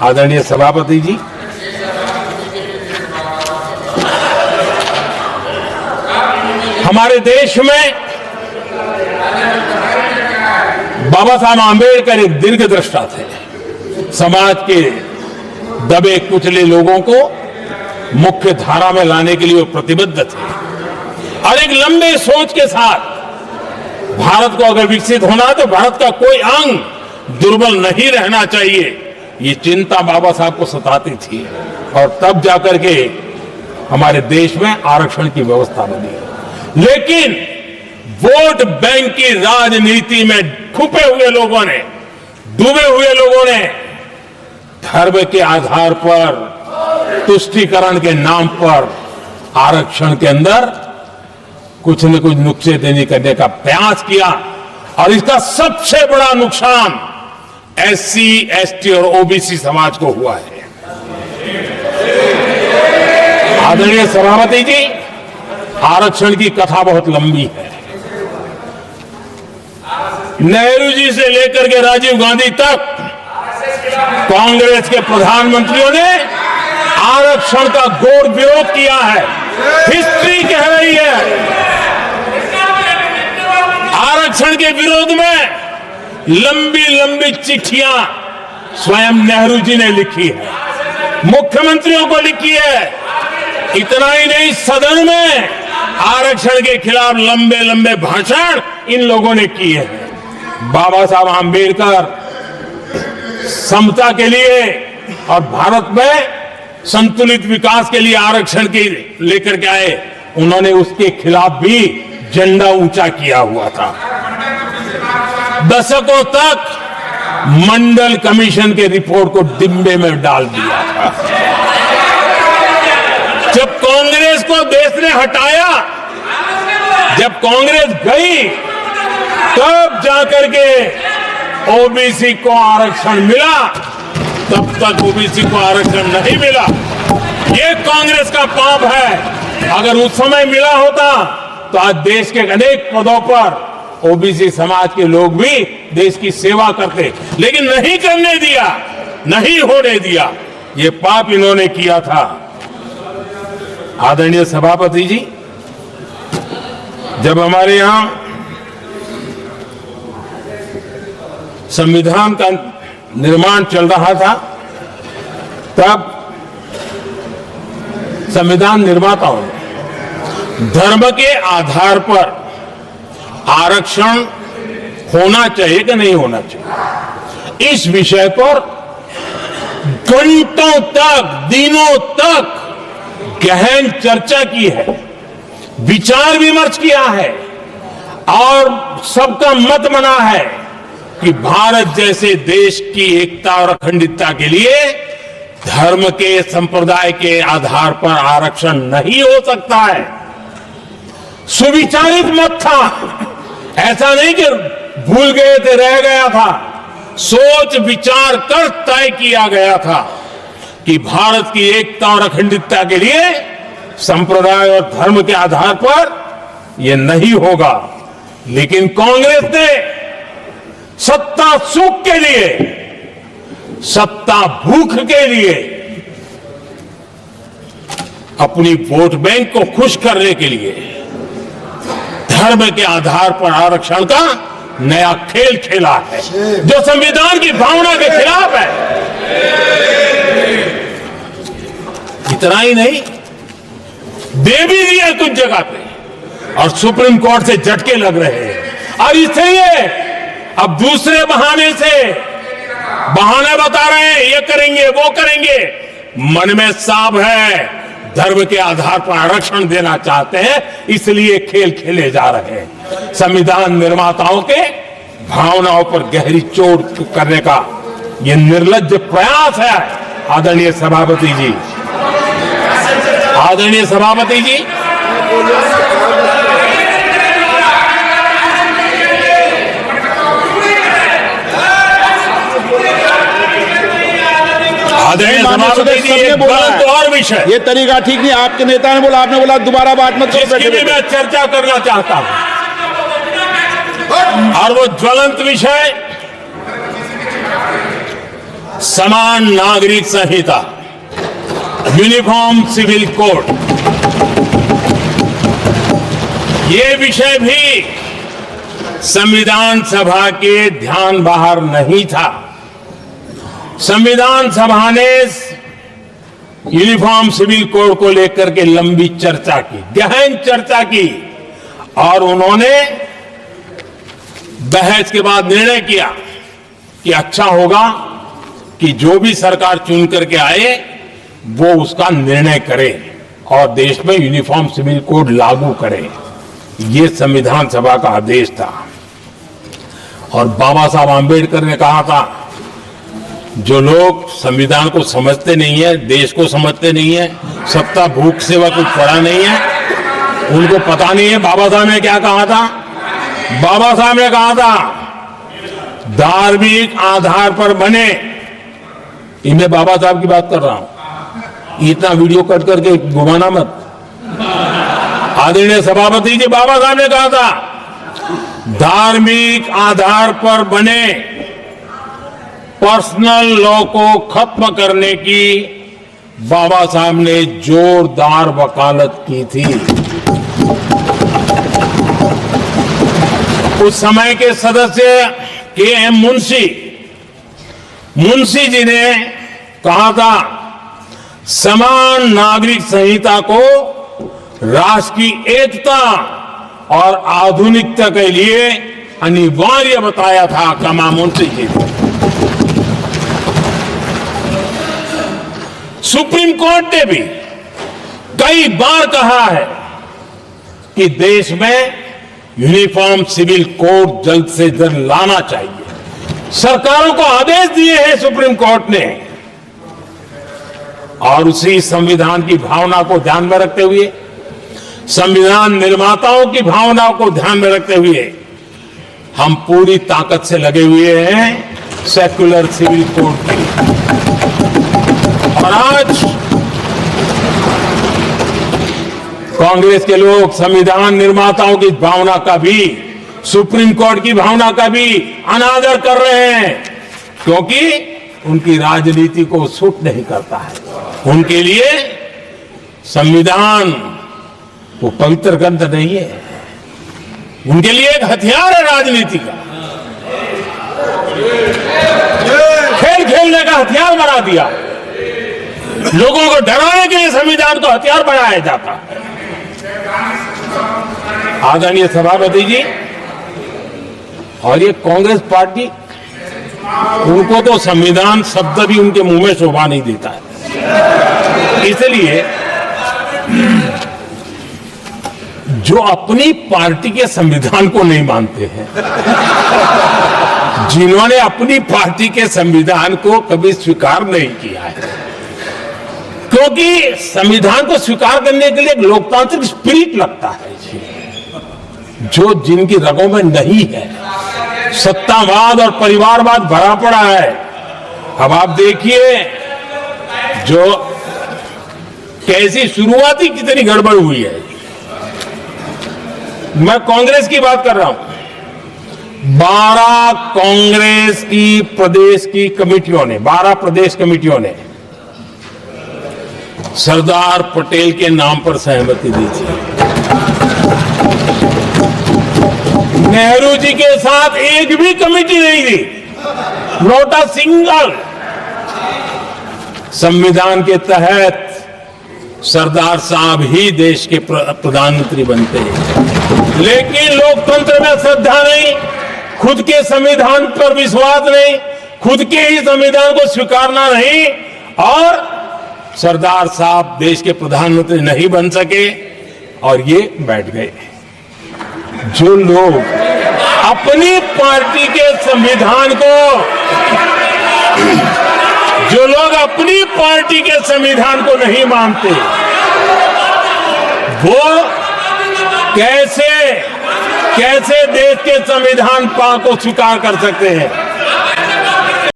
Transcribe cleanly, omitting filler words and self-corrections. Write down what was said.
आदरणीय सभापति जी, हमारे देश में बाबा साहब आंबेडकर एक दीर्घदृष्टा थे। समाज के दबे कुचले लोगों को मुख्य धारा में लाने के लिए वो प्रतिबद्ध थे और एक लंबे सोच के साथ भारत को अगर विकसित होना है तो भारत का कोई अंग दुर्बल नहीं रहना चाहिए, ये चिंता बाबा साहब को सताती थी और तब जाकर के हमारे देश में आरक्षण की व्यवस्था बनी। लेकिन वोट बैंक की राजनीति में छुपे हुए लोगों ने, डूबे हुए लोगों ने धर्म के आधार पर, तुष्टीकरण के नाम पर आरक्षण के अंदर कुछ न कुछ नुक्सेदनी करने का प्रयास किया और इसका सबसे बड़ा नुकसान एससी, एसटी और ओबीसी समाज को हुआ है। आदरणीय सभापति जी, आरक्षण की कथा बहुत लंबी है। नेहरू जी से लेकर के राजीव गांधी तक कांग्रेस के प्रधानमंत्रियों ने आरक्षण का घोर विरोध किया है। हिस्ट्री कह रही है आरक्षण के विरोध में लंबी लंबी चिट्ठियां स्वयं नेहरू जी ने लिखी है, मुख्यमंत्रियों को लिखी है। इतना ही नहीं, सदन में आरक्षण के खिलाफ लंबे लंबे भाषण इन लोगों ने किए हैं। बाबा साहब आंबेडकर समता के लिए और भारत में संतुलित विकास के लिए आरक्षण की लेकर के आए, उन्होंने उसके खिलाफ भी झंडा ऊंचा किया हुआ था। दशकों तक मंडल कमीशन के रिपोर्ट को डिब्बे में डाल दिया था। जब कांग्रेस को देश ने हटाया, जब कांग्रेस गई, तब जाकर के ओबीसी को आरक्षण मिला, तब तक ओबीसी को आरक्षण नहीं मिला। ये कांग्रेस का पाप है। अगर उस समय मिला होता तो आज देश के अनेक पदों पर ओबीसी समाज के लोग भी देश की सेवा करते, लेकिन नहीं करने दिया, नहीं होने दिया। ये पाप इन्होंने किया था। आदरणीय सभापति जी, जब हमारे यहां संविधान का निर्माण चल रहा था, तब संविधान निर्माताओं ने धर्म के आधार पर आरक्षण होना चाहिए कि नहीं होना चाहिए, इस विषय पर घंटों तक, दिनों तक गहन चर्चा की है, विचार विमर्श किया है और सबका मत बना है कि भारत जैसे देश की एकता और अखंडता के लिए धर्म के, संप्रदाय के आधार पर आरक्षण नहीं हो सकता है। सुविचारित मत था, ऐसा नहीं कि भूल गए थे, रह गया था। सोच विचार कर तय किया गया था कि भारत की एकता और अखंडता के लिए संप्रदाय और धर्म के आधार पर यह नहीं होगा। लेकिन कांग्रेस ने सत्ता सुख के लिए, सत्ता भूख के लिए, अपनी वोट बैंक को खुश करने के लिए धर्म के आधार पर आरक्षण का नया खेल खेला है, जो संविधान की भावना के खिलाफ है। इतना ही नहीं, दे भी दिया कुछ जगह पे और सुप्रीम कोर्ट से झटके लग रहे हैं। और इसलिए अब दूसरे बहाने से बहाने बता रहे हैं, ये करेंगे, वो करेंगे। मन में साफ है, धर्म के आधार पर आरक्षण देना चाहते हैं, इसलिए खेल खेले जा रहे हैं। संविधान निर्माताओं के भावनाओं पर गहरी चोट करने का यह निर्लज्ज प्रयास है। आदरणीय सभापति जी, आदरणीय सभापति जी, और विषय, ये तरीका ठीक नहीं। आपके नेता ने बोला, आपने बोला दोबारा बात मत करो। इसकी भी मैं चर्चा करना चाहता हूं और वो ज्वलंत विषय समान नागरिक संहिता, यूनिफॉर्म सिविल कोड, ये विषय भी संविधान सभा के ध्यान बाहर नहीं था। संविधान सभा ने यूनिफॉर्म सिविल कोड को लेकर के लंबी चर्चा की, गहन चर्चा की, और उन्होंने बहस के बाद निर्णय किया कि अच्छा होगा कि जो भी सरकार चुन करके आए वो उसका निर्णय करे और देश में यूनिफॉर्म सिविल कोड लागू करे। ये संविधान सभा का आदेश था। और बाबा साहब आंबेडकर ने कहा था, जो लोग संविधान को समझते नहीं है, देश को समझते नहीं है, सत्ता भूख सेवा कुछ पढ़ा नहीं है, उनको पता नहीं है बाबा साहब ने क्या कहा था। बाबा साहब ने कहा था, धार्मिक आधार पर बने, मैं बाबा साहब की बात कर रहा हूं, इतना वीडियो कट करके घुमाना मत। आदरणीय सभापति जी, बाबा साहब ने कहा था, धार्मिक आधार पर बने पर्सनल लॉ को खत्म करने की बाबा साहब ने जोरदार वकालत की थी। उस समय के सदस्य के.एम. मुंशी जी ने कहा था, समान नागरिक संहिता को राष्ट्र की एकता और आधुनिकता के लिए अनिवार्य बताया था। कमा मुंशी जी ने। सुप्रीम कोर्ट ने भी कई बार कहा है कि देश में यूनिफॉर्म सिविल कोड जल्द से जल्द लाना चाहिए। सरकारों को आदेश दिए हैं सुप्रीम कोर्ट ने, और उसी संविधान की भावना को ध्यान में रखते हुए, संविधान निर्माताओं की भावनाओं को ध्यान में रखते हुए हम पूरी ताकत से लगे हुए हैं सेक्युलर सिविल कोड के लिए। और आज कांग्रेस के लोग संविधान निर्माताओं की भावना का भी, सुप्रीम कोर्ट की भावना का भी अनादर कर रहे हैं, क्योंकि उनकी राजनीति को सूट नहीं करता है। उनके लिए संविधान वो पवित्र ग्रंथ नहीं है, उनके लिए एक हथियार है राजनीति का। खेल खेलने का हथियार बना दिया। लोगों को डराने के लिए संविधान को हथियार बनाया जाता है। आदरणीय सभापति जी, और ये कांग्रेस पार्टी, उनको तो संविधान शब्द भी उनके मुंह में शोभा नहीं देता है। इसलिए जो अपनी पार्टी के संविधान को नहीं मानते हैं, जिन्होंने अपनी पार्टी के संविधान को कभी स्वीकार नहीं किया है, क्योंकि संविधान को स्वीकार करने के लिए एक लोकतांत्रिक स्पिरिट लगता है जो जिनकी रगों में नहीं है। सत्तावाद और परिवारवाद भरा पड़ा है। अब आप देखिए जो कैसी शुरुआती कितनी गड़बड़ हुई है। मैं कांग्रेस की बात कर रहा हूं। 12 कांग्रेस की प्रदेश की कमेटियों ने, 12 प्रदेश कमेटियों ने सरदार पटेल के नाम पर सहमति दी थी। नेहरू जी के साथ एक भी कमेटी नहीं थी, नॉट अ सिंगल। संविधान के तहत सरदार साहब ही देश के प्रधानमंत्री बनते हैं, लेकिन लोकतंत्र में श्रद्धा नहीं, खुद के संविधान पर विश्वास नहीं, खुद के ही संविधान को स्वीकारना नहीं, और सरदार साहब देश के प्रधानमंत्री नहीं बन सके और ये बैठ गए। जो लोग अपनी पार्टी के संविधान को, जो लोग अपनी पार्टी के संविधान को नहीं मानते, वो कैसे देश के संविधान को स्वीकार कर सकते हैं?